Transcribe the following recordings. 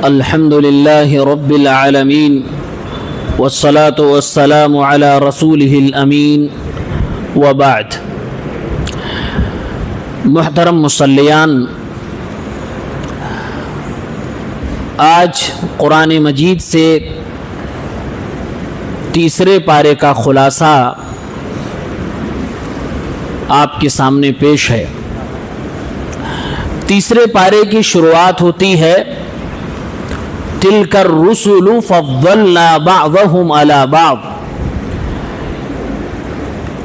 الحمد لله رب العالمين والصلاة والسلام على رسوله الأمين وبعد. محترم مصلیان، آج قرآن مجید سے تیسرے پارے کا خلاصہ آپ کے سامنے پیش ہے. تیسرے پارے کی شروعات ہوتی ہے تِلْكَ الرُّسُلُ فَضَّلْنَا بَعْضَهُمْ عَلَى بَعْضٍ.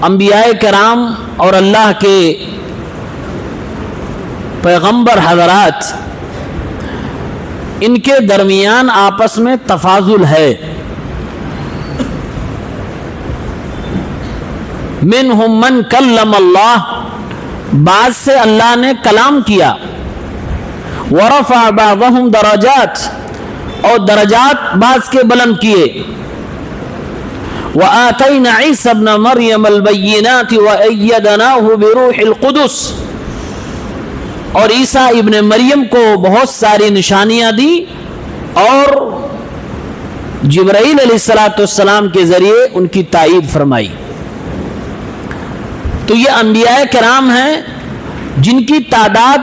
انبیاء کرام اور اللہ کے پیغمبر حضرات، ان کے درمیان آپس میں تفاضل ہے. منہم من کلم اللہ، بعض سے اللہ نے کلام کیا. ورفع بعضهم درجات، اور درجات بعض کے بلند کیے. وآتینا عیسی ابن مریم البینات وأیدناہ بروح القدس، اور عیسیٰ ابن مریم کو بہت ساری نشانیاں دی اور جبرائیل علیہ السلام کے ذریعے ان کی تائید فرمائی. تو یہ انبیاء کرام ہیں جن کی تعداد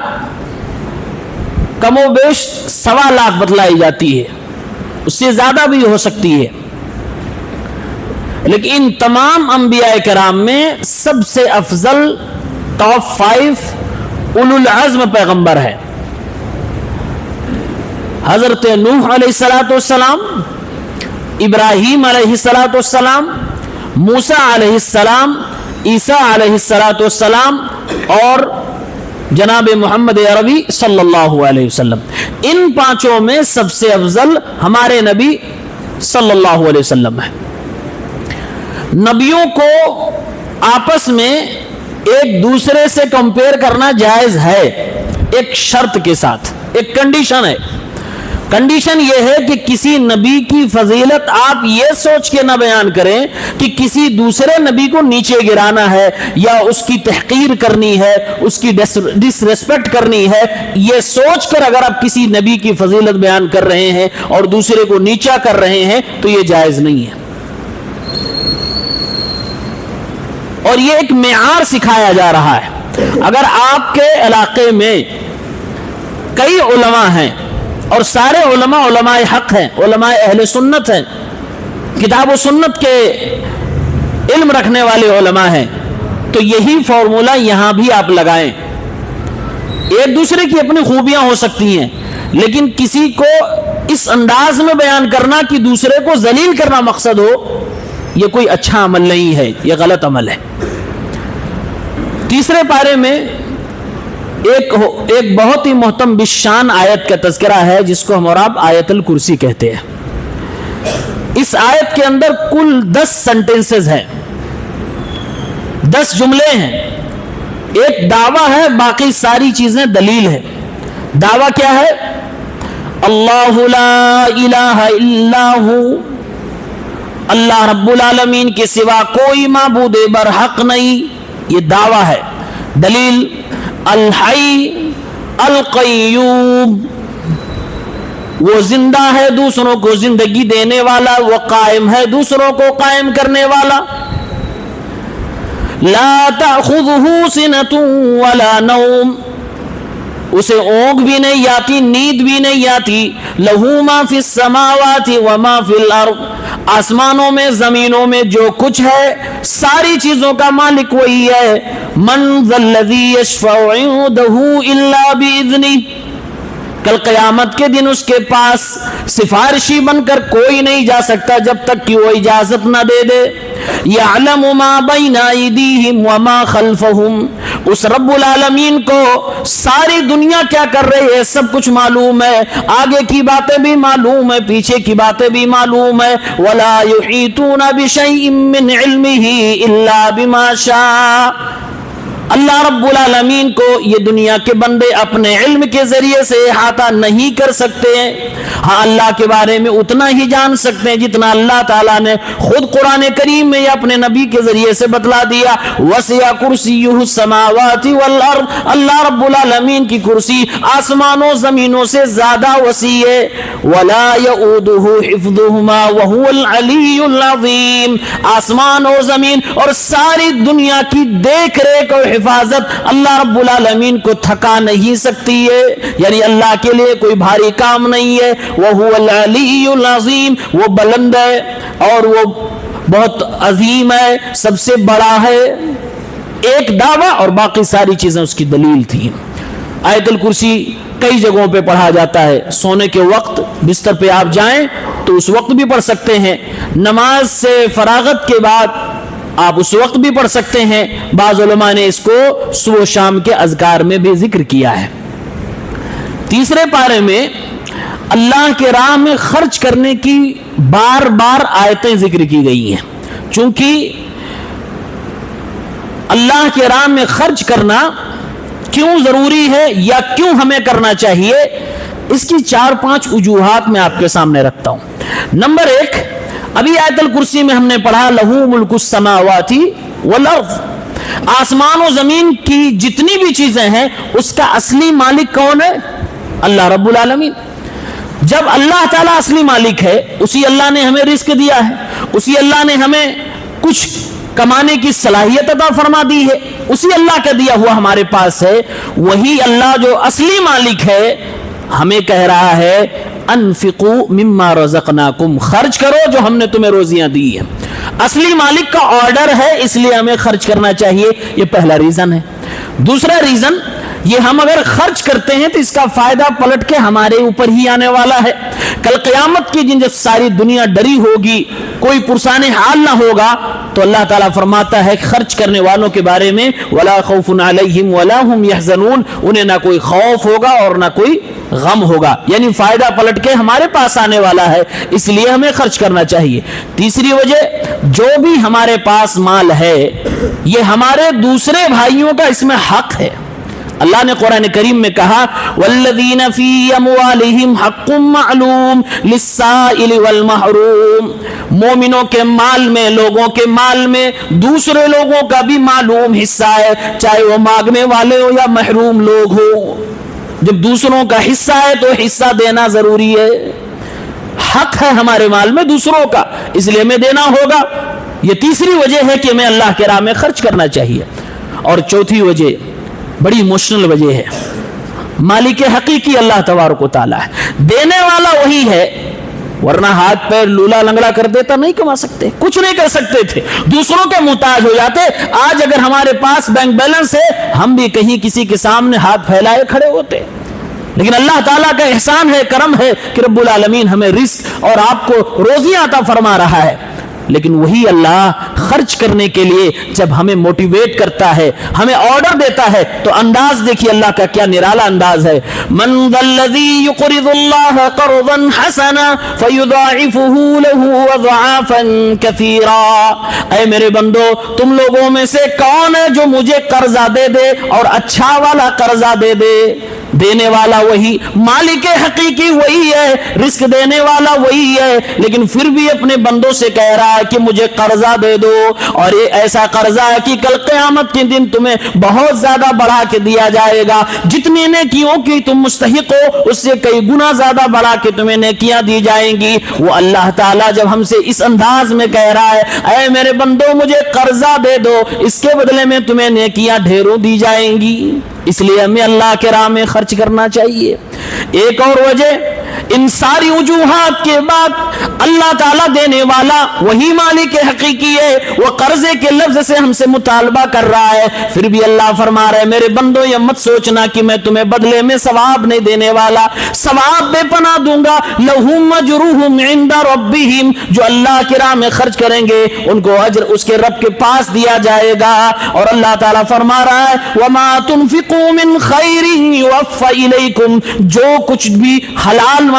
کم و بیش 1.25 لاکھ بتلائی جاتی ہے، اس سے زیادہ بھی ہو سکتی ہے. لیکن ان تمام انبیاء کرام میں سب سے افضل ٹاپ 5 اولو العزم پیغمبر ہے. حضرت نوح علیہ السلام، ابراہیم علیہ السلام، موسیٰ علیہ السلام، عیسیٰ علیہ السلام اور جناب محمد عربی صلی اللہ علیہ وسلم. ان پانچوں میں سب سے افضل ہمارے نبی صلی اللہ علیہ وسلم ہے. نبیوں کو آپس میں ایک دوسرے سے کمپیئر کرنا جائز ہے، ایک شرط کے ساتھ. ایک کنڈیشن ہے. کنڈیشن یہ ہے کہ کسی نبی کی فضیلت آپ یہ سوچ کے نہ بیان کریں کہ کسی دوسرے نبی کو نیچے گرانا ہے یا اس کی تحقیر کرنی ہے، اس کی ڈس ریسپیکٹ کرنی ہے. یہ سوچ کر اگر آپ کسی نبی کی فضیلت بیان کر رہے ہیں اور دوسرے کو نیچا کر رہے ہیں تو یہ جائز نہیں ہے. اور یہ ایک معیار سکھایا جا رہا ہے. اگر آپ کے علاقے میں کئی علماء ہیں اور سارے علماء حق ہیں، علماء اہل سنت ہیں، کتاب و سنت کے علم رکھنے والے علماء ہیں، تو یہی فارمولہ یہاں بھی آپ لگائیں. ایک دوسرے کی اپنی خوبیاں ہو سکتی ہیں، لیکن کسی کو اس انداز میں بیان کرنا کہ دوسرے کو ذلیل کرنا مقصد ہو، یہ کوئی اچھا عمل نہیں ہے، یہ غلط عمل ہے. تیسرے پارے میں ایک بہت ہی محترم بالشان آیت کا تذکرہ ہے جس کو ہم اور آپ آیت الکرسی کہتے ہیں. اس آیت کے اندر کل 10 سنٹنسز ہیں، 10 جملے ہیں. ایک دعویٰ ہے، باقی ساری چیزیں دلیل ہے. دعویٰ کیا ہے؟ اللہ لا الہ الا ہو، اللہ رب العالمین کے سوا کوئی معبود برحق نہیں، یہ دعویٰ ہے. دلیل الحی القیوم، وہ زندہ ہے دوسروں کو زندگی دینے والا، وہ قائم ہے دوسروں کو قائم کرنے والا. لا تأخذہ سنۃ ولا نوم، اسے اونگ بھی نہیں آتی، نیند بھی نہیں آتی. لہ ما فی السماوات وما فی الارض، آسمانوں میں زمینوں میں جو کچھ ہے ساری چیزوں کا مالک وہی ہے. من ذا الذی یشفع عنده الا باذنہ، کل قیامت کے دن اس کے پاس سفارشی بن کر کوئی نہیں جا سکتا جب تک کہ وہ اجازت نہ دے دے. یعلم ما بین ایدیہم وما خلفہم، اس رب العالمین کو ساری دنیا کیا کر رہی ہے سب کچھ معلوم ہے، آگے کی باتیں بھی معلوم ہے، پیچھے کی باتیں بھی معلوم ہے. ولا یحیطون بشیء من علمہ الا بما شاء، اللہ رب العالمین کو یہ دنیا کے بندے اپنے علم کے ذریعے سے احاطہ نہیں کر سکتے ہیں. ہاں اللہ کے بارے میں اتنا ہی جان سکتے ہیں جتنا اللہ تعالیٰ نے خود قرآن کریم میں یا اپنے نبی کے ذریعے سے بتلا دیا. وسع کرسیہ السماوات والارض, اللہ رب العالمین کی کرسی آسمانوں زمینوں سے زیادہ وسیع ہے. ولا یؤودہ حفظہما وہو العلی العظیم, آسمان اور زمین اور ساری دنیا کی دیکھ ریکھ اور حفاظت اللہ رب العالمین کو تھکا نہیں سکتی ہے, یعنی اللہ کے لیے کوئی بھاری کام نہیں ہے. وہو العلی العظیم, وہ بلند ہے اور وہ بہت عظیم ہے, سب سے بڑا ہے. ایک دعویٰ اور باقی ساری چیزیں اس کی دلیل تھی. آیت الکرسی کئی جگہوں پہ پڑھا جاتا ہے. سونے کے وقت بستر پہ آپ جائیں تو اس وقت بھی پڑھ سکتے ہیں, نماز سے فراغت کے بعد آپ اس وقت بھی پڑھ سکتے ہیں. بعض علماء نے اس کو صبح و شام کے اذکار میں بھی ذکر کیا ہے. تیسرے پارے میں اللہ کے راہ میں خرچ کرنے کی بار بار آیتیں ذکر کی گئی ہیں. چونکہ اللہ کے راہ میں خرچ کرنا کیوں ضروری ہے یا کیوں ہمیں کرنا چاہیے, اس کی 4-5 وجوہات میں آپ کے سامنے رکھتا ہوں. نمبر 1, ابھی آیت الکرسی میں ہم نے پڑھا لہو ملک السماوات والارض, آسمان و زمین کی جتنی بھی چیزیں ہیں اس کا اصلی مالک کون ہے؟ اللہ رب العالمین. جب اللہ تعالیٰ اصلی مالک ہے, اسی اللہ نے ہمیں رزق دیا ہے, اسی اللہ نے ہمیں کچھ کمانے کی صلاحیت عطا فرما دی ہے, اسی اللہ کا دیا ہوا ہمارے پاس ہے. وہی اللہ جو اصلی مالک ہے ہمیں کہہ رہا ہے انفقوا مما رزقناکم, خرچ کرو جو ہم نے تمہیں روزیاں دی ہیں. اصلی مالک کا آرڈر ہے, اس لیے ہمیں خرچ کرنا چاہیے. یہ پہلا ریزن ہے. دوسرا ریزن, یہ ہم اگر خرچ کرتے ہیں تو اس کا فائدہ پلٹ کے ہمارے اوپر ہی آنے والا ہے. کل قیامت کے دن جب ساری دنیا ڈری ہوگی, کوئی پرسان حال نہ ہوگا, تو اللہ تعالیٰ فرماتا ہے خرچ کرنے والوں کے بارے میں ولا خوف علیہم ولا هم یحزنون, انہیں نہ کوئی خوف ہوگا اور نہ کوئی غم ہوگا, یعنی فائدہ پلٹ کے ہمارے پاس آنے والا ہے, اس لیے ہمیں خرچ کرنا چاہیے. تیسری وجہ, جو بھی ہمارے پاس مال ہے یہ ہمارے دوسرے بھائیوں کا اس میں حق ہے. اللہ نے قرآن کریم میں کہا والذین فی اموالہم حق معلوم للسائل والمحروم, مومنوں کے مال میں, لوگوں کے مال میں دوسرے لوگوں کا بھی معلوم حصہ ہے, چاہے وہ مانگنے والے ہو یا محروم لوگ ہو. جب دوسروں کا حصہ ہے تو حصہ دینا ضروری ہے, حق ہے ہمارے مال میں دوسروں کا, اس لیے ہمیں دینا ہوگا. یہ تیسری وجہ ہے کہ ہمیں اللہ کے راہ میں خرچ کرنا چاہیے. اور چوتھی وجہ بڑی ایموشنل وجہ ہے, مالک حقیقی اللہ تبارک و تعالیٰ ہے, دینے والا وہی ہے, ورنہ ہاتھ پیر لولا لنگڑا کر دیتا نہیں کما سکتے, کچھ نہیں کر سکتے تھے, دوسروں کے محتاج ہو جاتے. آج اگر ہمارے پاس بینک بیلنس ہے ہم بھی کہیں کسی کے سامنے ہاتھ پھیلائے کھڑے ہوتے, لیکن اللہ تعالیٰ کا احسان ہے, کرم ہے کہ رب العالمین ہمیں رزق اور آپ کو روزیاں عطا فرما رہا ہے. لیکن وہی اللہ خرچ کرنے کے لیے جب ہمیں موٹیویٹ کرتا ہے, ہمیں آرڈر دیتا ہے, تو انداز دیکھیے اللہ کا کیا نرالا انداز ہے. من ذا الذی یقرض اللہ قرضا حسنا فیضاعفہ لہ اضعافا کثیرا, اے میرے بندو تم لوگوں میں سے کون ہے جو مجھے قرضہ دے دے اور اچھا والا قرضہ دے دے. دینے والا وہی, مالک حقیقی وہی ہے, رزق دینے والا وہی ہے, لیکن پھر بھی اپنے بندوں سے کہہ رہا ہے کہ مجھے قرضہ دے دو, اور یہ ایسا قرضہ ہے کہ کل قیامت کے دن تمہیں بہت زیادہ بڑھا کے دیا جائے گا. جتنی نیکیوں کی تم مستحق ہو اس سے کئی گنا زیادہ بڑھا کے تمہیں نیکیاں دی جائیں گی. وہ اللہ تعالیٰ جب ہم سے اس انداز میں کہہ رہا ہے اے میرے بندو مجھے قرضہ دے دو, اس کے بدلے میں تمہیں نیکیاں ڈھیروں دی جائیں گی, اس لیے ہمیں اللہ کے راہ میں خرچ کرنا چاہیے. ایک اور وجہ, ان ساری وجوہات کے بعد اللہ تعالیٰ دینے والا وہی مالک حقیقی ہے, وہ قرضے کے لفظ سے ہم سے مطالبہ کر رہا ہے, پھر بھی اللہ فرما رہا ہے میرے بندو یہ مت سوچنا کہ میں تمہیں بدلے میں ثواب نہیں دینے والا, ثواب بے پناہ دوں گا. لہم اجرہم عند ربہم, جو اللہ کی راہ میں خرچ کریں گے ان کو اجر اس کے رب کے پاس دیا جائے گا. اور اللہ تعالیٰ فرما رہا ہے وما تنفقوا من خیر یوفى الیکم, جو کچھ بھی حلال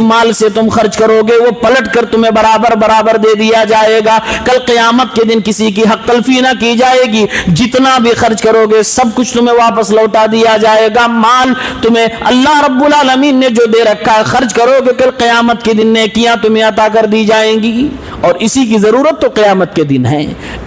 مال سے تم خرچ کرو گے وہ پلٹ کر تمہیں برابر برابر دے دیا جائے گا. کل قیامت کے دن کسی کی حق تلفی نہ کی جائے گی. جتنا بھی خرچ کرو گے سب کچھ تمہیں واپس لوٹا دیا جائے گا. مال تمہیں اللہ رب العالمین نے جو دے رکھا ہے خرچ کرو گے کل قیامت کے دن نیکیاں تمہیں عطا کر دی جائیں گی. اور اسی کی ضرورت تو قیامت کے دن ہے.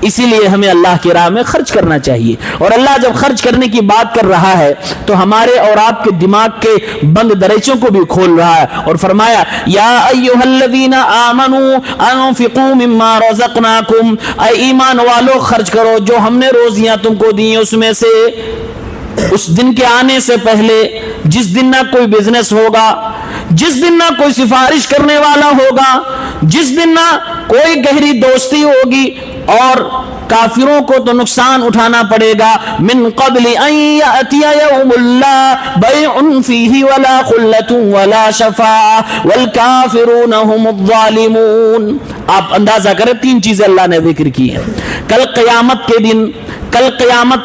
اسی لیے ہمیں اللہ کی راہ میں خرچ کرنا چاہیے. اور اللہ جب خرچ کرنے کی بات کر رہا ہے تو ہمارے اور آپ کے دماغ کے بند دریچوں کو بھی کھول رہا ہے اور فرمایا یا ایھا الذین آمنوا انفقوا مما رزقناکم، اے ایمان والو خرچ کرو جو ہم نے روزیاں تم کو دی اس میں سے. اس دن کے آنے سے پہلے جس دن نہ کوئی بزنس ہوگا، جس دن نہ کوئی سفارش کرنے والا ہوگا، جس دن نہ کوئی گہری دوستی ہوگی اور کافروں کو تو نقصان اٹھانا پڑے گا. من قبل ان یأتی یوم لا بیع فیہ ولا خلۃ ولا شفاعۃ والکافرون هم الظالمون. آپ اندازہ کریں تین چیزیں اللہ نے ذکر کی ہیں. کل قیامت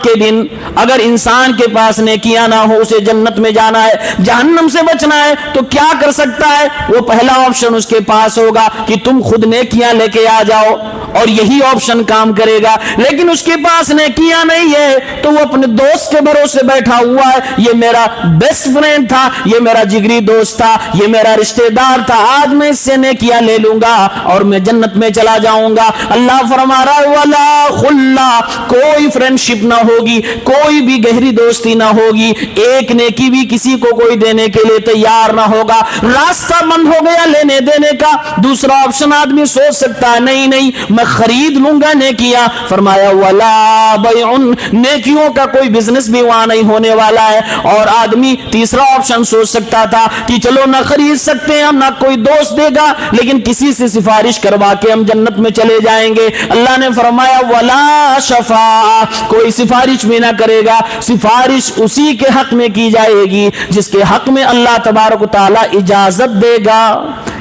کے دن اگر انسان کے پاس نیکیاں نہ ہو، اسے جنت میں جانا ہے، جہنم سے بچنا ہے تو کیا کر سکتا ہے؟ وہ پہلا آپشن اس کے پاس ہوگا کہ تم خود نیکیاں لے کے آ جاؤ، اور یہی آپشن کام کرے گا. لیکن اس کے پاس نیکیاں نہیں ہے تو وہ اپنے دوست کے بھروسے بیٹھا ہوا ہے. یہ میرا بیسٹ فرینڈ تھا، یہ میرا جگری دوست تھا، یہ میرا رشتہ دار تھا، آج میں اس سے نیکیاں لے لوں گا اور میں جنت میں چلا جاؤں گا. اللہ فرما رہا ہے ولا خلا، کوئی فرینڈ شپ نہ ہوگی، کوئی بھی گہری دوستی نہ ہوگی، ایک نیکی بھی کسی کو کوئی دینے کے لیے تیار نہ ہوگا. راستہ بند ہو گیا لینے دینے کا. دوسرا آپشن آدمی سوچ سکتا ہے نہیں میں خرید لوں گا نیکیاں. فرمایا ولا بیع، نیکیوں کا کوئی بزنس بھی وہاں نہیں ہونے والا ہے. اور آدمی تیسرا آپشن سوچ سکتا تھا کہ چلو نہ خرید سکتے ہم، نہ کوئی دوست دے گا، لیکن کسی سے سفارش کروا کے ہم جنت میں چلے جائیں گے. اللہ نے فرمایا ولا شفاعۃ، کوئی سفارش بھی نہ کرے گا. سفارش اسی کے حق میں کی جائے گی جس کے حق میں اللہ تبارک و تعالی اجازت دے گا.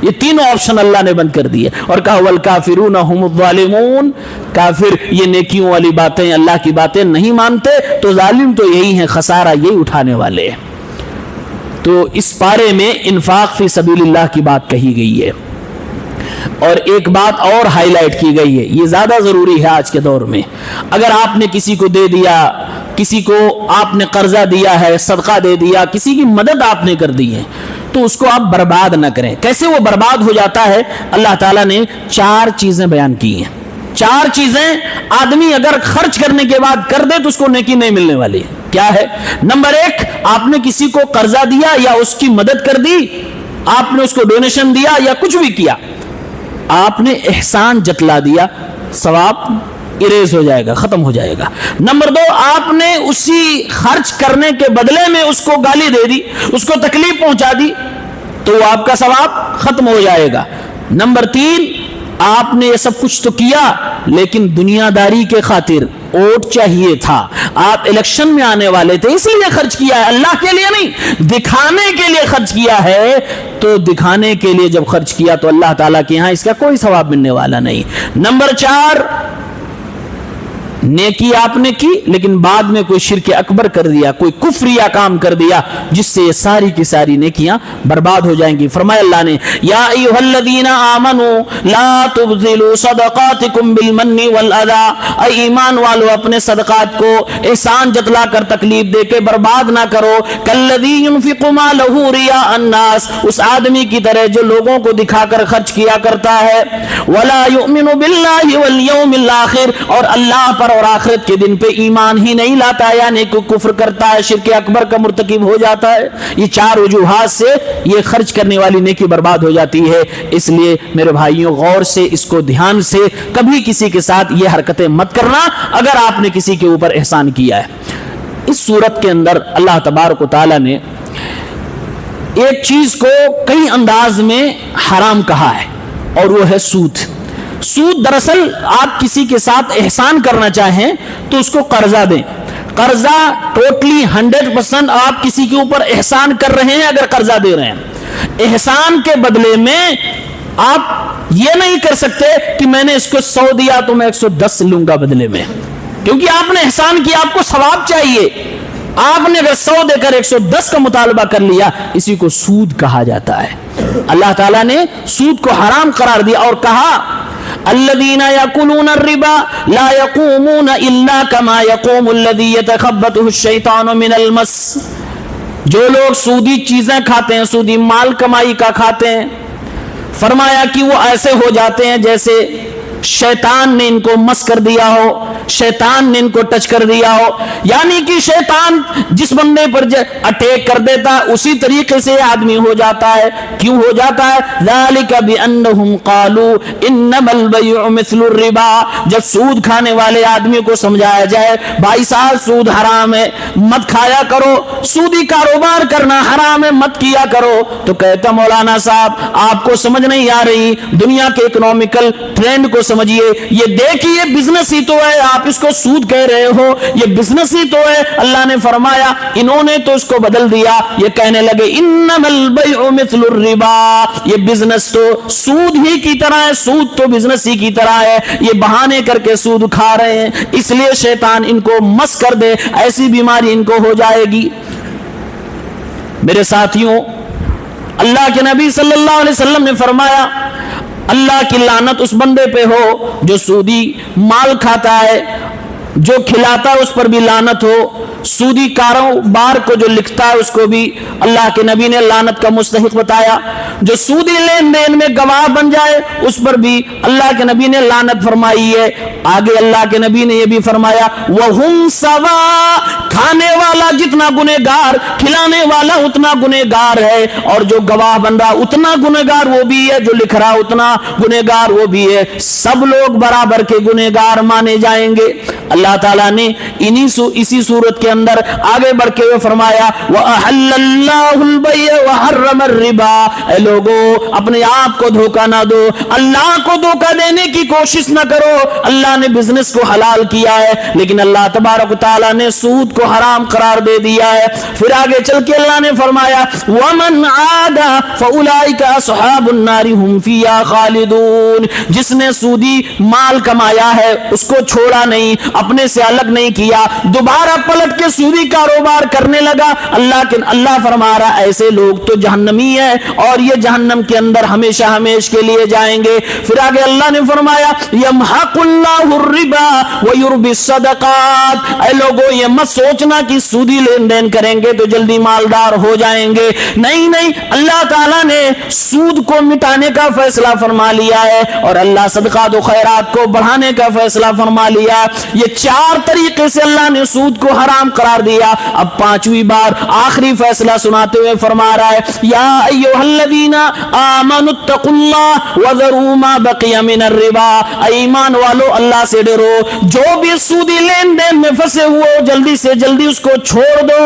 یہ تینوں آپشن اللہ نے بند کر دیے اور کہا والکافرون هم الظالمون، کافر یہ نیکیوں والی باتیں، اللہ کی باتیں نہیں مانتے تو ظالم تو یہی ہیں، خسارہ یہی اٹھانے والے. تو اس پارے میں انفاق فی سبیل اللہ کی بات کہی گئی ہے. اور ایک بات اور ہائی لائٹ کی گئی ہے، یہ زیادہ ضروری ہے آج کے دور میں. اگر آپ نے کسی کو دے دیا، کسی کو آپ نے قرضہ دیا ہے، صدقہ دے دیا، کسی کی مدد آپ نے کر دی ہے تو اس کو آپ برباد نہ کریں. کیسے وہ برباد ہو جاتا ہے؟ اللہ تعالیٰ نے 4 چیزیں بیان کی ہیں. 4 چیزیں آدمی اگر خرچ کرنے کے بعد کر دے تو اس کو نیکی نہیں ملنے والی. کیا ہے؟ نمبر 1، آپ نے کسی کو قرضہ دیا یا اس کی مدد کر دی، آپ نے اس کو ڈونیشن دیا یا کچھ بھی کیا، آپ نے احسان جتلا دیا، ثواب اریز ہو جائے گا، ختم ہو جائے گا. نمبر 2، آپ نے اسی خرچ کرنے کے بدلے میں اس کو گالی دے دی، اس کو تکلیف پہنچا دی تو آپ کا ثواب ختم ہو جائے گا. نمبر 3، آپ نے یہ سب کچھ تو کیا لیکن دنیا داری کے خاطر، ووٹ چاہیے تھا، آپ الیکشن میں آنے والے تھے اسی لیے خرچ کیا ہے، اللہ کے لیے نہیں، دکھانے کے لیے خرچ کیا ہے. تو دکھانے کے لیے جب خرچ کیا تو اللہ تعالیٰ کے ہاں اس کا کوئی ثواب ملنے والا نہیں. نمبر 4، نیکی آپ نے کی لیکن بعد میں کوئی شرک اکبر کر دیا، کوئی کفریہ کام کر دیا جس سے یہ ساری کی ساری نیکیاں برباد ہو جائیں گی. فرمایا اللہ نے یا ایھا الذین آمنوا لا تبذلوا صدقاتکم بالمن والاذی، اے ایمان والو اپنے صدقات کو احسان جتلا کر تکلیف دے کے برباد نہ کرو. کالذی ينفق مالہ رئاء الناس، اس آدمی کی طرح جو لوگوں کو دکھا کر خرچ کیا کرتا ہے. ولا یؤمن باللہ والیوم الاخر، اور اللہ پر اور آخرت کے دن پہ ایمان ہی نہیں لاتا، یعنی کوئی کفر کرتا ہے، شرک اکبر کا مرتکب ہو جاتا ہے. یہ 4 وجوہات سے یہ خرچ کرنے والی نیکی برباد ہو جاتی ہے. اس لیے میرے بھائیوں غور سے اس کو دھیان سے، کبھی کسی کے ساتھ یہ حرکتیں مت کرنا اگر آپ نے کسی کے اوپر احسان کیا ہے. اس صورت کے اندر اللہ تبارک و تعالی نے ایک چیز کو کئی انداز میں حرام کہا ہے اور وہ ہے سود. سود دراصل آپ کسی کے ساتھ احسان کرنا چاہیں تو اس کو قرضہ دیں. قرضہ ٹوٹلی 100% آپ کسی کے اوپر احسان کر رہے ہیں اگر قرضہ دے رہے ہیں. احسان کے بدلے میں آپ یہ نہیں کر سکتے کہ میں نے اس کو 100 دیا تو میں 110 لوں گا بدلے میں، کیونکہ آپ نے احسان کیا، آپ کو ثواب چاہیے. آپ نے اگر 100 دے کر 110 کا مطالبہ کر لیا، اسی کو سود کہا جاتا ہے۔ اللہ تعالیٰ نے سود کو حرام قرار دیا اور کہا الذین یاکلون الربا لا یقومون الا کما یقوم الذی یتخبطہ الشیطان من المس۔ جو لوگ سودی چیزیں کھاتے ہیں، سودی مال کمائی کا کھاتے ہیں، فرمایا کہ وہ ایسے ہو جاتے ہیں جیسے شیطان نے ان کو مس کر دیا ہو، شیطان نے ان کو ٹچ کر دیا ہو، یعنی کہ شیطان جس بندے پر اٹیک کر دیتا ہے اسی طریقے سے آدمی ہو جاتا ہے۔ کیوں ہو جاتا ہے؟ ذالک بانہم قالوا انما البیع مثل الربا۔ جب سود کھانے والے آدمی کو سمجھایا جائے بھائی صاحب سود حرام ہے، مت کھایا کرو، سودی کاروبار کرنا حرام ہے، مت کیا کرو، تو کہتا مولانا صاحب آپ کو سمجھ نہیں آ رہی دنیا کے اکنامیکل ٹرینڈ کو سمجھیے، یہ دیکھیے بزنس ہی تو ہے، آپ اس کو سود کہہ رہے ہو، یہ بزنس ہی تو ہے۔ اللہ نے فرمایا انہوں نے تو اس کو بدل دیا، یہ کہنے لگے انما البیع مثل الربا، یہ بزنس تو سود ہی کی طرح ہے، سود تو بزنس ہی کی طرح ہے، یہ بہانے کر کے سود کھا رہے ہیں، اس لیے شیطان ان کو مس کر دے، ایسی بیماری ان کو ہو جائے گی۔ میرے ساتھیوں، اللہ کے نبی صلی اللہ علیہ وسلم نے فرمایا اللہ کی لعنت اس بندے پہ ہو جو سودی مال کھاتا ہے، جو کھلاتا ہے اس پر بھی لعنت ہو، سودی کاروبار کو جو لکھتا ہے اس کو بھی اللہ کے نبی نے لعنت کا مستحق بتایا، جو سودی لین دین میں گواہ بن جائے اس پر بھی اللہ کے نبی نے لعنت فرمائی ہے۔ آگے اللہ کے نبی نے یہ بھی فرمایا وَهُمْ سَوَاء، کھانے والا جتنا گنہگار کھلانے والا اتنا گنہگار ہے، اور جو گواہ بن رہا اتنا گنہگار وہ بھی ہے، جو لکھ رہا اتنا گنہگار وہ بھی ہے، سب لوگ برابر کے گنہگار مانے جائیں گے۔ اللہ تعالیٰ نے اسی صورت کے اندر آگے بڑھ کے فرمایا وَأَحَلَّ اللَّهُ الْبَيْعَ وَحَرَّمَ الرِّبَا۔ اے لوگو اپنے آپ کو دھوکہ نہ دو، اللہ کو دھوکہ دینے کی کوشش نہ کرو۔ اللہ نے بزنس کو حلال کیا ہے لیکن اللہ تبارک و تعالیٰ نے سود کو حرام قرار دے دیا ہے۔ پھر آگے چل کے اللہ نے فرمایا وَمَنْ عَادَ فَأُولَئِكَ أَصْحَابُ النَّارِ هُمْ فِيهَا خَالِدُونَ۔ جس نے سودی مال کمایا ہے اس کو چھوڑا نہیں، اپنے سے الگ نہیں کیا، دوبارہ پلٹ کے سودی کاروبار کرنے لگا، اللہ فرما رہا ایسے لوگ تو جہنمی ہے اور یہ جہنم کے اندر ہمیشہ ہمیش کے لیے جائیں گے۔ پھر آگے اللہ نے فرمایا یمحق اللہ الربا ویربی الصدقات۔ اے لوگوں یہ مت سوچنا کہ سودی لین دین کریں گے تو جلدی مالدار ہو جائیں گے، نہیں نہیں، اللہ تعالیٰ نے سود کو مٹانے کا فیصلہ فرما لیا ہے اور اللہ صدقات و خیرات کو بڑھانے کا فیصلہ فرما لیا۔ یہ چار طریقے سے اللہ نے سود کو حرام قرار دیا۔ اب پانچویں بار آخری فیصلہ سناتے ہوئے فرما رہا ہے یا ایھا الذین آمنوا اتقوا اللہ وذروا ما بقی من الربا۔ ایمان والو اللہ سے ڈرو، جو بھی سودی لین دین میں پھنسے ہوئے جلدی سے جلدی اس کو چھوڑ دو،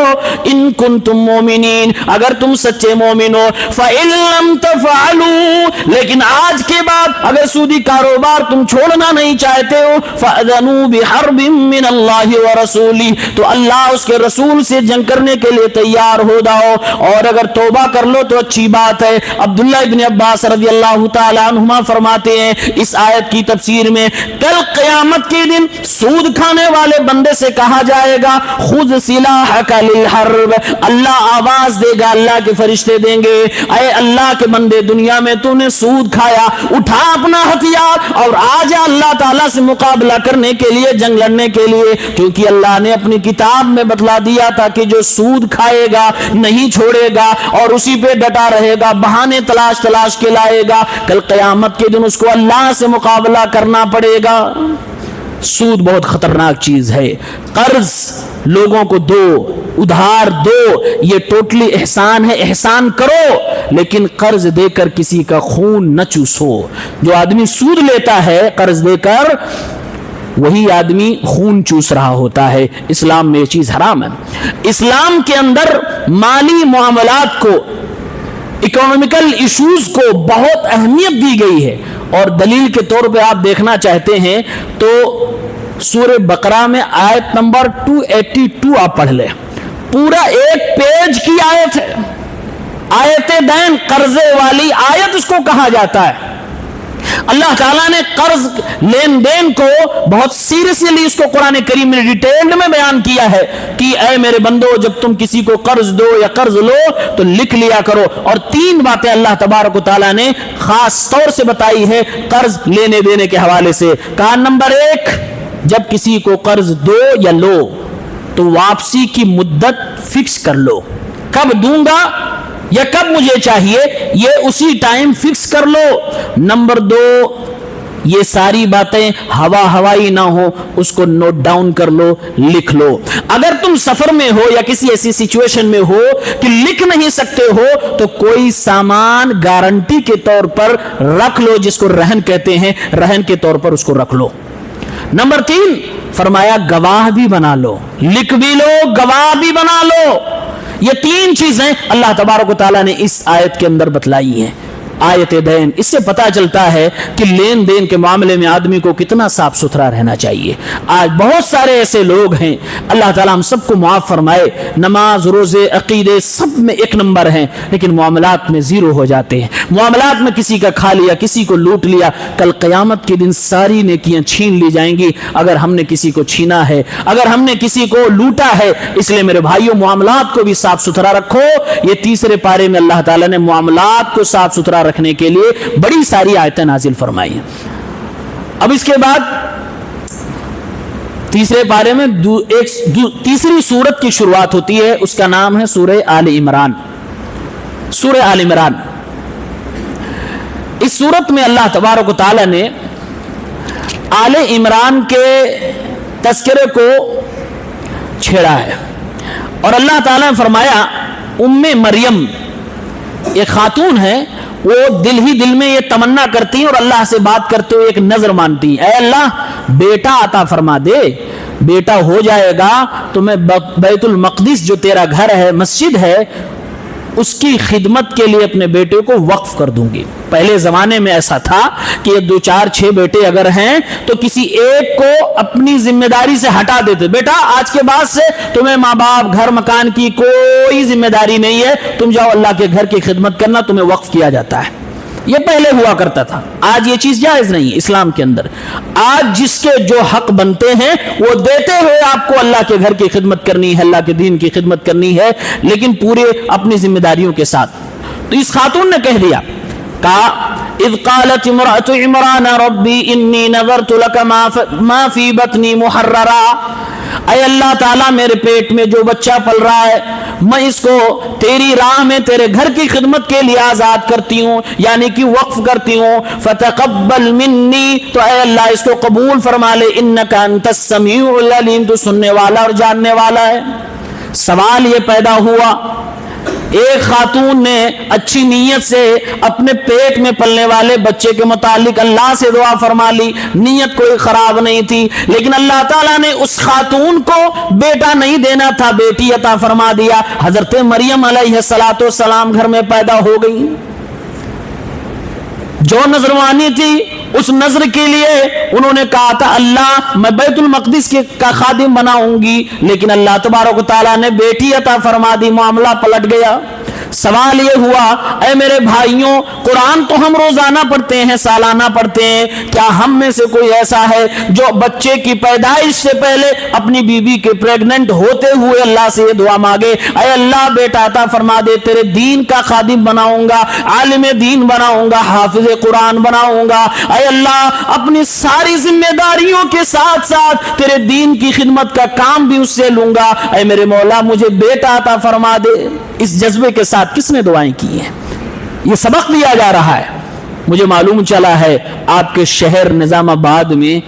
ان کنتم مومنین، اگر تم سچے مومن ہو، فإن لم تفعلوا، لیکن آج کے بعد اگر سودی کاروبار تم چھوڑنا نہیں چاہتے ہو، فأذنوا بحرب من اللہ ورسولہ، تو اللہ اس کے رسول سے جنگ کرنے کے لیے تیار ہو جاؤ، اور اگر توبہ کر لو تو اچھی بات ہے۔ عبداللہ ابن عباس رضی اللہ تعالی عنہما فرماتے ہیں اس آیت کی تفسیر میں کل قیامت کے دن سود کھانے والے بندے سے کہا جائے گا خذ سلاحک للحرب، اللہ آواز دے گا، اللہ کے فرشتے دیں گے اے اللہ کے بندے دنیا میں تو نے سود کھایا، اٹھا اپنا ہتھیار اور آ جا اللہ تعالیٰ سے مقابلہ کرنے کے لیے، جنگ لڑنے کے لیے، کیونکہ اللہ نے اپنی کتاب میں بتلا دیا تھا کہ جو سود کھائے گا نہیں چھوڑے گا اور اسی پہ ڈٹا رہے گا، بہانے تلاش تلاش کے لائے گا، کل قیامت کے دن اس کو اللہ سے مقابلہ کرنا پڑے گا۔ سود بہت خطرناک چیز ہے۔ قرض لوگوں کو دو، ادھار دو، یہ ٹوٹلی احسان ہے، احسان کرو، لیکن قرض دے کر کسی کا خون نہ چوسو۔ جو آدمی سود لیتا ہے قرض دے کر وہی آدمی خون چوس رہا ہوتا ہے۔ اسلام میں یہ چیز حرام ہے۔ اسلام کے اندر مالی معاملات کو، اکنامیکل ایشوز کو بہت اہمیت دی گئی ہے، اور دلیل کے طور پہ آپ دیکھنا چاہتے ہیں تو سورہ بقرہ میں آیت نمبر 282 آپ پڑھ لیں، پورا ایک پیج کی آیت ہے، آیت دین، قرضے والی آیت اس کو کہا جاتا ہے۔ اللہ تعالیٰ نے قرض لین دین کو بہت سیریسلی اس کو قرآن کریم میں ڈیٹیلڈ میں بیان کیا ہے کہ اے میرے بندو جب تم کسی کو قرض دو یا قرض لو تو لکھ لیا کرو. اور 3 باتیں اللہ تبارک و تعالیٰ نے خاص طور سے بتائی ہے قرض لینے دینے کے حوالے سے. کہا نمبر 1، جب کسی کو قرض دو یا لو تو واپسی کی مدت فکس کر لو، کب دوں گا یا کب مجھے چاہیے یہ اسی ٹائم فکس کر لو. نمبر 2، یہ ساری باتیں ہوائی نہ ہو، اس کو نوٹ ڈاؤن کر لو، لکھ لو. اگر تم سفر میں ہو یا کسی ایسی سچویشن میں ہو کہ لکھ نہیں سکتے ہو تو کوئی سامان گارنٹی کے طور پر رکھ لو، جس کو رہن کہتے ہیں، رہن کے طور پر اس کو رکھ لو. نمبر 3 فرمایا گواہ بھی بنا لو، لکھ بھی لو، گواہ بھی بنا لو. یہ 3 چیزیں اللہ تبارک و تعالیٰ نے اس آیت کے اندر بتلائی ہیں. آیت دین، اس سے پتا چلتا ہے کہ لین دین کے معاملے میں آدمی کو کتنا صاف ستھرا رہنا چاہیے. آج بہت سارے ایسے لوگ ہیں، اللہ تعالیٰ ہم سب کو معاف فرمائے، نماز روزے عقیدے سب میں 1 نمبر ہیں، لیکن معاملات میں 0 ہو جاتے ہیں. معاملات میں کسی کا کھا لیا، کسی کو لوٹ لیا، کل قیامت کے دن ساری نیکیاں چھین لی جائیں گی اگر ہم نے کسی کو چھینا ہے، اگر ہم نے کسی کو لوٹا ہے. اس لیے میرے بھائیوں معاملات کو بھی صاف ستھرا رکھو. یہ 3 پارے میں اللہ تعالیٰ نے معاملات کو صاف ستھرا رکھنے کے لیے بڑی ساری آیتیں نازل فرمائی ہیں. اب اس کے بعد 3 پارے میں تیسری سورت کی شروعات ہوتی ہے، اس کا نام ہے سورہ آل عمران. سورہ آل عمران، اس سورت میں اللہ تبارک و تعالی نے آل عمران کے تذکرے کو چھیڑا ہے. اور اللہ تعالیٰ نے فرمایا ام مریم ایک خاتون ہے، وہ دل ہی دل میں یہ تمنا کرتی ہیں اور اللہ سے بات کرتے ہوئے ایک نظر مانتی ہیں، اے اللہ بیٹا عطا فرما دے، بیٹا ہو جائے گا تو میں بیت المقدس جو تیرا گھر ہے، مسجد ہے، اس کی خدمت کے لیے اپنے بیٹے کو وقف کر دوں گی. پہلے زمانے میں ایسا تھا کہ 2 4 6 بیٹے اگر ہیں تو کسی ایک کو اپنی ذمہ داری سے ہٹا دیتے، بیٹا آج کے بعد سے تمہیں ماں باپ گھر مکان کی کوئی ذمہ داری نہیں ہے، تم جاؤ اللہ کے گھر کی خدمت کرنا، تمہیں وقف کیا جاتا ہے. یہ پہلے ہوا کرتا تھا. آج یہ چیز جائز نہیں اسلام کے اندر. آج جس کے جو حق بنتے ہیں وہ دیتے ہوئے آپ کو اللہ کے گھر کی خدمت کرنی ہے، اللہ کے دین کی خدمت کرنی ہے، لیکن پورے اپنی ذمہ داریوں کے ساتھ. تو اس خاتون نے کہہ دیا، کہا اذ قالت امرأة عمران ربی انی نذرت لک ما فی بطنی محررا، اے اللہ تعالیٰ میرے پیٹ میں جو بچہ پل رہا ہے میں اس کو تیری راہ میں تیرے گھر کی خدمت کے لیے آزاد کرتی ہوں، یعنی کہ وقف کرتی ہوں. فتقبل منی، تو اے اللہ اس کو قبول فرما لے، انک انت السمیع العلیم، تو سننے والا اور جاننے والا ہے. سوال یہ پیدا ہوا، ایک خاتون نے اچھی نیت سے اپنے پیٹ میں پلنے والے بچے کے متعلق اللہ سے دعا فرما لی، نیت کوئی خراب نہیں تھی، لیکن اللہ تعالیٰ نے اس خاتون کو بیٹا نہیں دینا تھا، بیٹی عطا فرما دیا. حضرت مریم علیہ السلام گھر میں پیدا ہو گئی. جو نذروانی تھی اس نظر کے لیے انہوں نے کہا تھا اللہ میں بیت المقدس کا خادم بناؤں گی، لیکن اللہ تبارک و تعالیٰ نے بیٹی عطا فرما دی، معاملہ پلٹ گیا. سوال یہ ہوا، اے میرے بھائیوں قرآن تو ہم روزانہ پڑھتے ہیں، سالانہ پڑھتے ہیں، کیا ہم میں سے کوئی ایسا ہے جو بچے کی پیدائش سے پہلے اپنی بیوی کے پریگننٹ ہوتے ہوئے اللہ سے یہ دعا مانگے، اے اللہ بیٹا عطا فرما دے، تیرے دین کا خادم بناؤں گا، عالم دین بناؤں گا، حافظ قرآن بناؤں گا، اے اللہ اپنی ساری ذمہ داریوں کے ساتھ ساتھ تیرے دین کی خدمت کا کام بھی اس سے لوں گا، اے میرے مولا مجھے بیٹا عطا فرما دے. اس جذبے کے ساتھ کس نے دعائیں کی ہیں؟ یہ سبق دیا جا رہا ہے. مجھے معلوم چلا ہے آپ کے شہر نظام آباد میں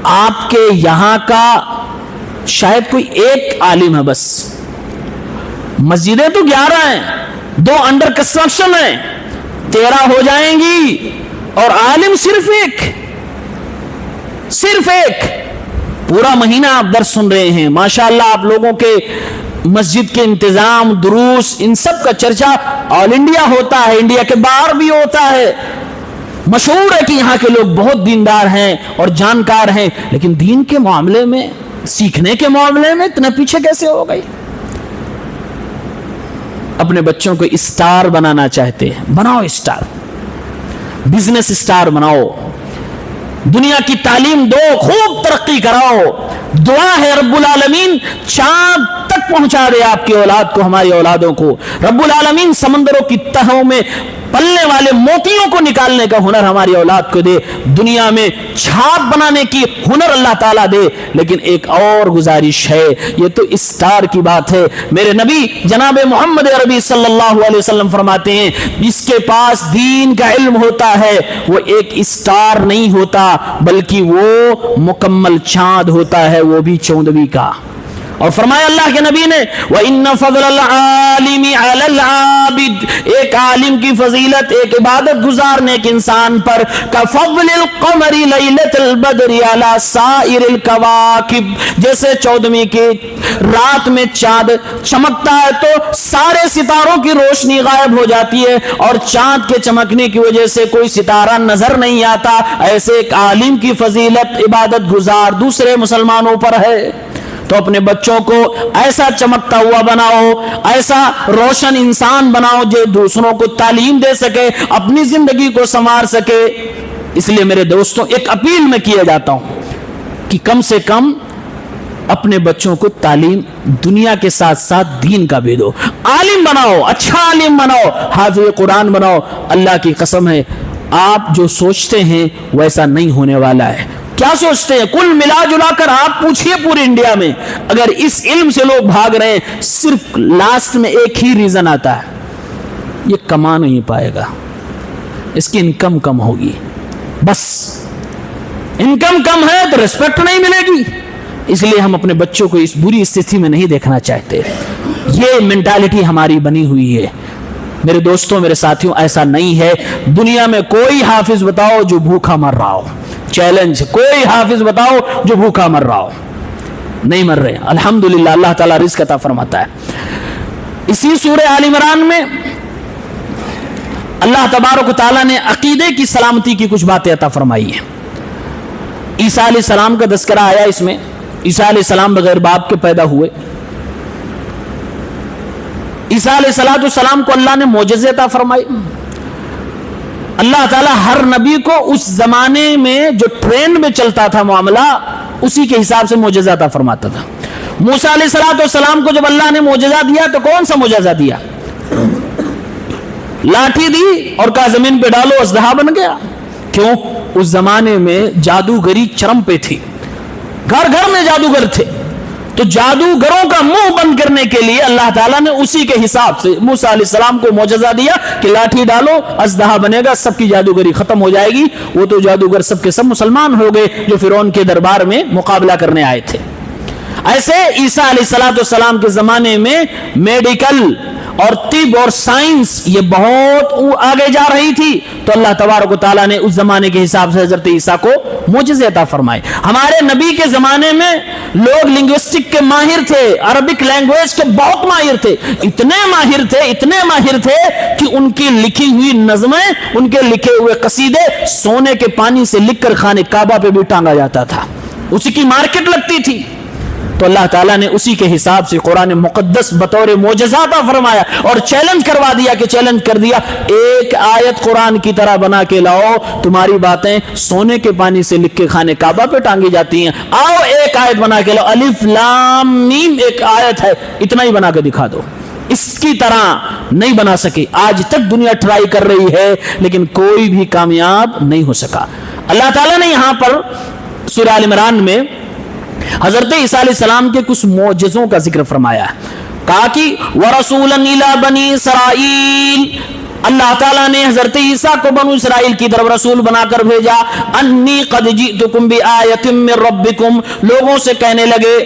آپ کے یہاں کا شاید کوئی ایک عالم ہے، بس مسجدیں تو 11 ہیں، 2 انڈر کنسٹرکشن ہیں، 13 ہو جائیں گی، اور عالم صرف ایک. پورا مہینہ آپ درس سن رہے ہیں، ماشاءاللہ آپ لوگوں کے مسجد کے انتظام، دروس، ان سب کا چرچا آل انڈیا ہوتا ہے، انڈیا کے باہر بھی ہوتا ہے. مشہور ہے کہ یہاں کے لوگ بہت دیندار ہیں اور جانکار ہیں، لیکن دین کے معاملے میں، سیکھنے کے معاملے میں اتنا پیچھے کیسے ہو گئی؟ اپنے بچوں کو اسٹار بنانا چاہتے ہیں، بناؤ اسٹار، بزنس اسٹار بناؤ، دنیا کی تعلیم دو, خوب ترقی کراؤ. دعا ہے رب العالمین چاند تک پہنچا دے آپ کی اولاد کو, ہماری اولادوں کو. رب العالمین سمندروں کی تہوں میں پلنے والے موتیوں کو نکالنے کا ہنر ہماری اولاد کو دے. دنیا میں چھاپ بنانے کی ہنر اللہ تعالیٰ دے. لیکن ایک اور گزارش ہے, یہ تو اسٹار کی بات ہے. میرے نبی جناب محمد عربی صلی اللہ علیہ وسلم فرماتے ہیں, جس کے پاس دین کا علم ہوتا ہے وہ ایک اسٹار نہیں ہوتا, بلکہ وہ مکمل چاند ہوتا ہے, وہ بھی چوندوی کا. اور فرمایا اللہ کے نبی نے وَإِنَّ فَضْلَ الْعَالِمِ عَلَى الْعَابِدِ, ایک عالم کی فضیلت ایک عبادت گزار نیک انسان پر كَفَضْلِ الْقَمَرِ لَيْلَةَ الْبَدْرِ عَلَى سَائِرِ الْكَوَاكِبِ, جیسے چودہویں کی رات میں چاند چمکتا ہے تو سارے ستاروں کی روشنی غائب ہو جاتی ہے اور چاند کے چمکنے کی وجہ سے کوئی ستارہ نظر نہیں آتا, ایسے ایک عالم کی فضیلت عبادت گزار دوسرے مسلمانوں پر ہے. تو اپنے بچوں کو ایسا چمکتا ہوا بناؤ, ایسا روشن انسان بناؤ جو دوسروں کو تعلیم دے سکے, اپنی زندگی کو سنوار سکے. اس لیے میرے دوستوں ایک اپیل میں کیا جاتا ہوں کہ کم سے کم اپنے بچوں کو تعلیم دنیا کے ساتھ ساتھ دین کا بھی دو. عالم بناؤ, اچھا عالم بناؤ, حافظ قرآن بناؤ. اللہ کی قسم ہے آپ جو سوچتے ہیں ویسا نہیں ہونے والا ہے. کیا سوچتے ہیں؟ کل ملا جلا کر آپ پوچھئے پورے انڈیا میں اگر اس علم سے لوگ بھاگ رہے ہیں, صرف لاسٹ میں ایک ہی ریزن آتا ہے, یہ کما نہیں پائے گا, اس کی انکم کم ہوگی. بس انکم کم ہے تو ریسپیکٹ نہیں ملے گی. اس لیے ہم اپنے بچوں کو اس بری استھتی میں نہیں دیکھنا چاہتے. یہ مینٹالٹی ہماری بنی ہوئی ہے. میرے دوستوں, میرے ساتھیوں, ایسا نہیں ہے. دنیا میں کوئی حافظ بتاؤ جو بھوکا مر رہا ہو, چیلنج, کوئی حافظ بتاؤ جو بھوکا مر رہا ہو. نہیں مر رہے, الحمدللہ, اللہ تعالیٰ رزق عطا فرماتا ہے. اسی سورہ آل عمران میں اللہ تبارک و تعالیٰ نے عقیدے کی سلامتی کی کچھ باتیں عطا فرمائی ہیں. عیسیٰ علیہ السلام کا تذکرہ آیا اس میں. عیسیٰ علیہ السلام بغیر باپ کے پیدا ہوئے. عیسیٰ علیہ السلام کو اللہ نے معجزے عطا فرمائے. اللہ تعالیٰ ہر نبی کو اس زمانے میں جو ٹرینڈ میں چلتا تھا معاملہ, اسی کے حساب سے معجزہ عطا فرماتا تھا. موسیٰ علیہ السلام کو جب اللہ نے معجزہ دیا تو کون سا معجزہ دیا؟ لاٹھی دی اور کہا زمین پہ ڈالو, اژدہا بن گیا. کیوں؟ اس زمانے میں جادوگری چرم پہ تھی, گھر گھر میں جادوگر تھے. تو جادوگروں کا منہ بند کرنے کے لیے اللہ تعالیٰ نے اسی کے حساب سے موسیٰ علیہ السلام کو معجزہ دیا کہ لاٹھی ڈالو, اژدہا بنے گا, سب کی جادوگری ختم ہو جائے گی. وہ تو جادوگر سب کے سب مسلمان ہو گئے جو فرعون کے دربار میں مقابلہ کرنے آئے تھے. ایسے عیسیٰ علیہ السلام کے زمانے میں میڈیکل اور طب اور سائنس یہ بہت آگے جا رہی تھی. تو اللہ تبارک و تعالیٰ نے اس زمانے کے حساب سے حضرت عیسیٰ کو معجزے عطا فرمائے. ہمارے نبی کے زمانے میں لوگ لنگوسٹک کے ماہر تھے, عربک لینگویج کے بہت ماہر تھے, اتنے ماہر تھے کہ ان کی لکھی ہوئی نظمیں, ان کے لکھے ہوئے قصیدے سونے کے پانی سے لکھ کر خانے کعبہ پہ بھی ٹانگا جاتا تھا, اسی کی مارکیٹ لگتی تھی. تو اللہ تعالیٰ نے اسی کے حساب سے قرآن مقدس بطور معجزہ عطا فرمایا اور چیلنج کروا دیا کہ چیلنج کر دیا, ایک آیت قرآن کی طرح بنا کے لاؤ, تمہاری باتیں سونے کے پانی سے لکھ کے خانے کعبہ پہ ٹانگی جاتی ہیں, آؤ ایک آیت بنا کے لاؤ, الف لام میم ایک آیت ہے, اتنا ہی بنا کے دکھا دو. اس کی طرح نہیں بنا سکے. آج تک دنیا ٹرائی کر رہی ہے لیکن کوئی بھی کامیاب نہیں ہو سکا. اللہ تعالیٰ نے یہاں پر سورہ آل عمران میں حضرت عیسیٰ علیہ السلام کے کچھ معجزوں کا ذکر فرمایا ہے. کہا کہ وَرَسُولًا إِلَىٰ بَنِي إِسْرَائِيلَ, اللہ تعالیٰ نے حضرت عیسیٰ کو بنو اسرائیل کی طرف رسول بنا کر بھیجا. اَنِّي قَدْ جِئْتُكُمْ بِآيَةٍ مِّن رَبِّكُمْ, لوگوں سے کہنے لگے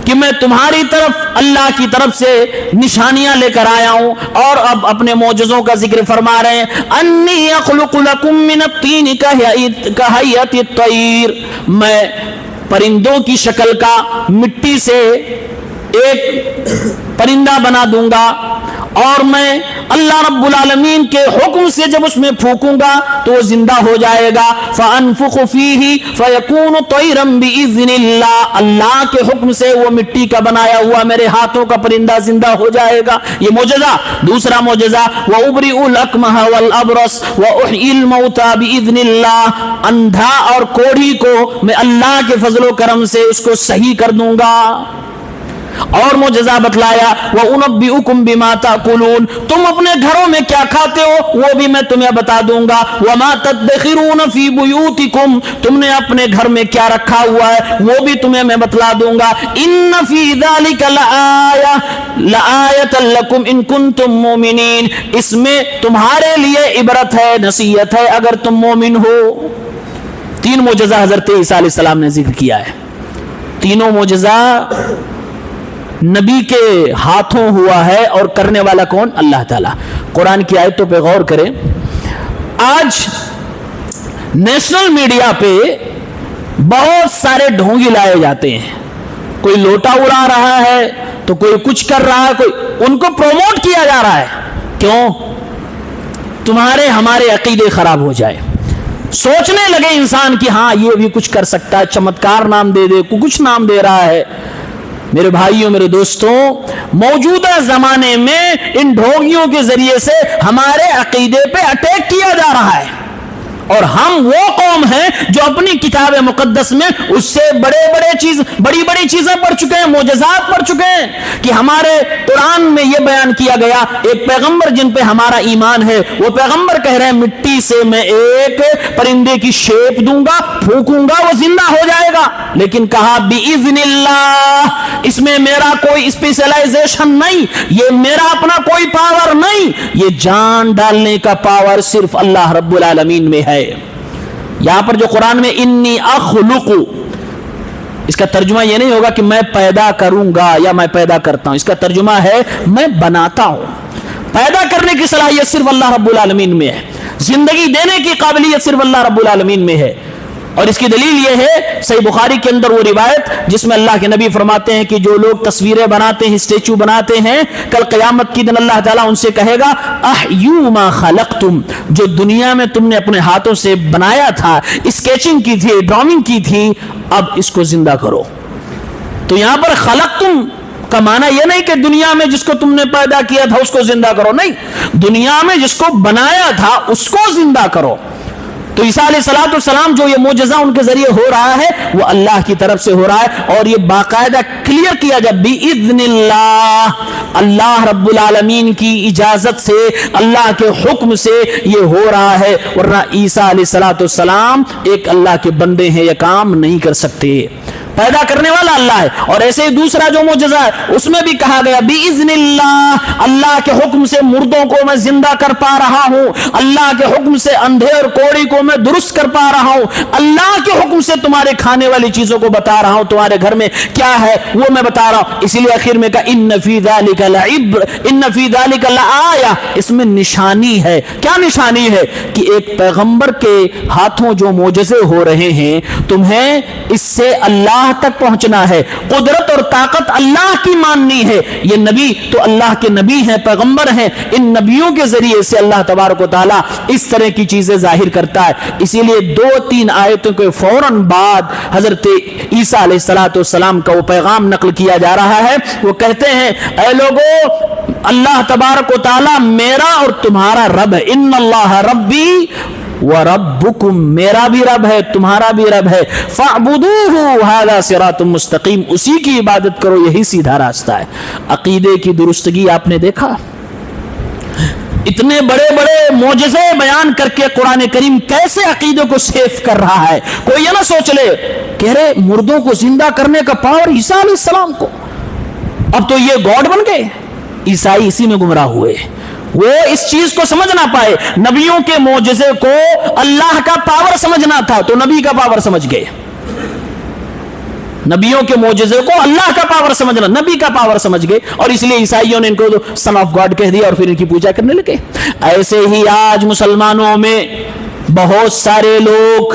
کہ میں تمہاری طرف اللہ کی طرف سے نشانیاں لے کر آیا ہوں. اور اب اپنے معجزوں کا ذکر فرما رہے ہیں. اَنِّي أَخْلُقُ لَكُم مِّنَ الطِّينِ كَهَيْئَةِ الطَّيْرِ, میں پرندوں کی شکل کا مٹی سے ایک پرندہ بنا دوں گا اور میں اللہ رب العالمین کے حکم سے جب اس میں پھونکوں گا تو وہ زندہ ہو جائے گا. فانفخ فیہ فیکون طیرا باذن اللہ, اللہ کے حکم سے وہ مٹی کا بنایا ہوا میرے ہاتھوں کا پرندہ زندہ ہو جائے گا. یہ معجزہ. دوسرا معجزہ وابرئ الاکمہ والابرص واحیی الموتى باذن اللہ, اندھا اور کوڑھی کو میں اللہ کے فضل و کرم سے اس کو صحیح کر دوں گا. اور معجزہ بتلایا وَأُنَبِّئُكُمْ بِمَا تَأْكُلُونَ, تم اپنے گھروں میں کیا کھاتے ہو وہ بھی میں تمہیں بتا دوں گا. وَمَا تَدَّخِرُونَ فِي بُيُوتِكُمْ, تم نے اپنے گھر میں کیا رکھا ہوا ہے وہ بھی تمہیں میں بتلا دوں گا. إِنَّ فِي ذَلِكَ لَآيَةً لَكُمْ إِن كُنتُم مُؤْمِنِينَ, اس میں تمہارے لیے عبرت ہے, نصیحت ہے اگر تم مومن ہو. 3 معجزہ حضرت عیسیٰ علیہ السلام نے ذکر کیا ہے. تینوں معجزہ نبی کے ہاتھوں ہوا ہے, اور کرنے والا کون؟ اللہ تعالیٰ. قرآن کی آیتوں پہ غور کریں. آج نیشنل میڈیا پہ بہت سارے ڈھونگی لائے جاتے ہیں. کوئی لوٹا اڑا رہا ہے تو کوئی کچھ کر رہا ہے, کوئی ان کو پروموٹ کیا جا رہا ہے. کیوں؟ تمہارے ہمارے عقیدے خراب ہو جائے, سوچنے لگے انسان کہ ہاں یہ بھی کچھ کر سکتا ہے, چمتکار نام دے دے, کچھ نام دے رہا ہے. میرے بھائیوں, میرے دوستوں, موجودہ زمانے میں ان ڈھونگیوں کے ذریعے سے ہمارے عقیدے پہ اٹیک کیا جا رہا ہے, اور ہم وہ قوم ہیں جو اپنی کتاب مقدس میں اس سے بڑی بڑی چیزیں پڑھ چکے ہیں, معجزات پڑھ چکے ہیں. کہ ہمارے قرآن میں یہ بیان کیا گیا, ایک پیغمبر جن پہ ہمارا ایمان ہے, وہ پیغمبر کہہ رہے ہیں مٹی سے میں ایک پرندے کی شیپ دوں گا, پھونکوں گا, وہ زندہ ہو جائے گا. لیکن کہا باذن اللہ, اس میں میرا کوئی اسپیشلائزیشن نہیں, یہ میرا اپنا کوئی پاور نہیں, یہ جان ڈالنے کا پاور صرف اللہ رب العالمین میں ہے. یہاں پر جو قرآن میں انی اخلق, اس کا ترجمہ یہ نہیں ہوگا کہ میں پیدا کروں گا یا میں پیدا کرتا ہوں, اس کا ترجمہ ہے میں بناتا ہوں. پیدا کرنے کی صلاحیت صرف اللہ رب العالمین میں ہے, زندگی دینے کی قابلیت صرف اللہ رب العالمین میں ہے. اور اس کی دلیل یہ ہے صحیح بخاری کے اندر وہ روایت جس میں اللہ کے نبی فرماتے ہیں کہ جو لوگ تصویریں بناتے ہیں, اسٹیچو بناتے ہیں, کل قیامت کی دن اللہ تعالیٰ ان سے کہے گا احیوا ما خلقتم, جو دنیا میں تم نے اپنے ہاتھوں سے بنایا تھا, اسکیچنگ کی تھی, ڈرامنگ کی تھی, اب اس کو زندہ کرو. تو یہاں پر خلقتم کا معنی یہ نہیں کہ دنیا میں جس کو تم نے پیدا کیا تھا اس کو زندہ کرو, نہیں, دنیا میں جس کو بنایا تھا اس کو زندہ کرو. تو عیسیٰ علیہ السلام جو یہ معجزہ ان کے ذریعے ہو رہا ہے وہ اللہ کی طرف سے ہو رہا ہے, اور یہ باقاعدہ کلیئر کیا جائے بِإِذْنِ اللَّهِ, اللہ رب العالمین کی اجازت سے, اللہ کے حکم سے یہ ہو رہا ہے. ورنہ عیسیٰ علیہ السلام ایک اللہ کے بندے ہیں, یہ کام نہیں کر سکتے. پیدا کرنے والا اللہ ہے. اور ایسے ہی دوسرا جو معجزہ ہے اس میں بھی کہا گیا بِإِذْنِ اللَّهِ, اللہ کے حکم سے مردوں کو میں زندہ کر پا رہا ہوں, اللہ کے حکم سے اندھے اور کوڑی کو میں درست کر پا رہا ہوں, اللہ کے حکم سے تمہارے کھانے والی چیزوں کو بتا رہا ہوں, تمہارے گھر میں کیا ہے وہ میں بتا رہا ہوں. اسی لیے آخر میں کہا ان فی ذلک لآیہ, اس میں نشانی ہے. کیا نشانی ہے؟ کہ ایک پیغمبر کے ہاتھوں جو معجزے ہو رہے ہیں تمہیں اس سے اللہ تک پہنچنا ہے, قدرت اور طاقت اللہ کی ماننی ہے. یہ نبی تو اللہ کے نبی ہیں, پیغمبر ہیں, ان نبیوں کے ذریعے سے اللہ تبارک و تعالی اس طرح کی چیزیں ظاہر کرتا ہے. اسی لیے 2-3 آیتوں کے فوراً بعد حضرت عیسیٰ علیہ السلام کا وہ پیغام نقل کیا جا رہا ہے. وہ کہتے ہیں اے لوگو, اللہ تبارک و تعالی میرا اور تمہارا رب ہے, ان اللہ ربی وَرَبُّكُمْ, میرا بھی رب ہے تمہارا بھی رب ہے, فَاعْبُدُوهُ هَذَا صِرَاطٌ مُسْتَقِيمٌ, اسی کی عبادت کرو, یہی سیدھا راستہ ہے. عقیدے کی درستگی آپ نے دیکھا, اتنے بڑے بڑے معجزے بیان کر کے قرآن کریم کیسے عقیدے کو سیف کر رہا ہے. کوئی یہ نہ سوچ لے کہہ رہے مردوں کو زندہ کرنے کا پاور عیسیٰ علیہ السلام کو, اب تو یہ گاڈ بن گئے. عیسائی اسی میں گمراہ ہوئے, وہ اس چیز کو سمجھ نہ پائے. نبیوں کے معجزے کو اللہ کا پاور سمجھنا تھا تو نبی کا پاور سمجھ گئے, نبیوں کے معجزے کو اللہ کا پاور سمجھنا, نبی کا پاور سمجھ گئے, اور اس لیے عیسائیوں نے ان کو سن آف گاڈ کہہ دیا اور پھر ان کی پوجا کرنے لگے. ایسے ہی آج مسلمانوں میں بہت سارے لوگ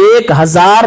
1000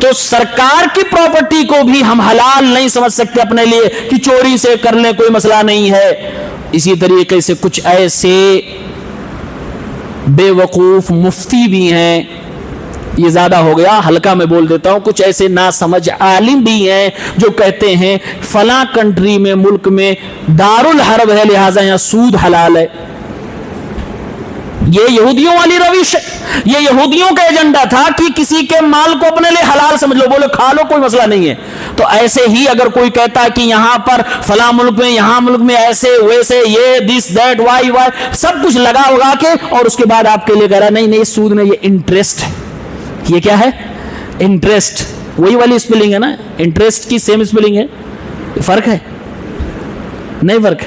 تو سرکار کی پراپرٹی کو بھی ہم حلال نہیں سمجھ سکتے اپنے لیے کہ چوری سے کر لیں کوئی مسئلہ نہیں ہے. اسی طریقے سے کچھ ایسے بے وقوف مفتی بھی ہیں, یہ زیادہ ہو گیا ہلکا میں بول دیتا ہوں, کچھ ایسے ناسمجھ عالم بھی ہیں جو کہتے ہیں فلاں کنٹری میں ملک میں دارالحرب ہے لہٰذا یہاں سود حلال ہے. یہ یہودیوں والی روش ہے, یہ یہودیوں کا ایجنڈا تھا کہ کسی کے مال کو اپنے لیے حلال سمجھ لو, بولو کھا لو کوئی مسئلہ نہیں ہے. تو ایسے ہی اگر کوئی کہتا ہے کہ یہاں پر فلاں ملک میں یہاں ملک میں ایسے ویسے یہ دس دیٹ وائی سب کچھ لگا اگا کے اور اس کے بعد آپ کے لیے کہہ رہا نہیں سود نہیں, یہ انٹرسٹ ہے. یہ کیا ہے؟ انٹرسٹ. وہی والی اسپیلنگ ہے نا, انٹرسٹ کی سیم اسپیلنگ ہے. فرق ہے؟ نہیں فرق,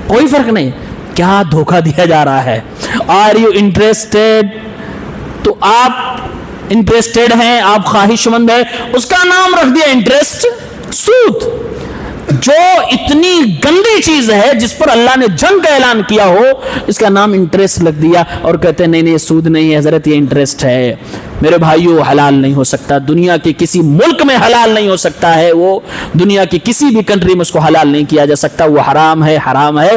کوئی فرق نہیں. کیا دھوکہ دیا جا رہا ہے. Are you interested? تو آپ انٹرسٹیڈ ہیں, آپ خواہش مند ہیں, اس کا نام رکھ دیا انٹرسٹ. سود جو اتنی گندی چیز ہے جس پر اللہ نے جنگ کا اعلان کیا ہو, اس کا نام انٹرسٹ لگ دیا اور کہتے ہیں نہیں سود نہیں ہے حضرت, یہ انٹرسٹ ہے. میرے بھائیو حلال نہیں ہو سکتا, دنیا کے کسی ملک میں حلال نہیں ہو سکتا ہے, وہ دنیا کی کسی بھی کنٹری میں اس کو حلال نہیں کیا جا سکتا, وہ حرام ہے, حرام ہے.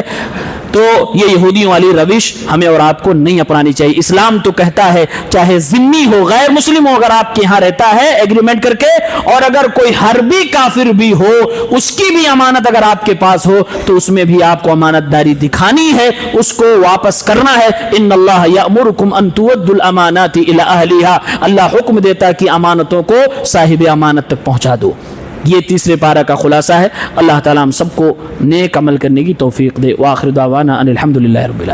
تو یہ یہودیوں والی روش ہمیں اور آپ کو نہیں اپنانی چاہیے. اسلام تو کہتا ہے چاہے ذمہ ہو غیر مسلم ہو اگر آپ کے یہاں رہتا ہے ایگریمنٹ کر کے, اور اگر کوئی حربی کافر بھی ہو اس کی بھی امانت اگر آپ کے پاس ہو تو اس میں بھی آپ کو امانت داری دکھانی ہے, اس کو واپس کرنا ہے. ان اللہ یأمرکم ان تؤدوا الامانات الی اہلھا, اللہ حکم دیتا کہ امانتوں کو صاحب امانت تک پہنچا دو. یہ تیسرے پارہ کا خلاصہ ہے. اللہ تعالیٰ ہم سب کو نیک عمل کرنے کی توفیق دے. وآخر دعوانا ان الحمدللہ رب العالمین.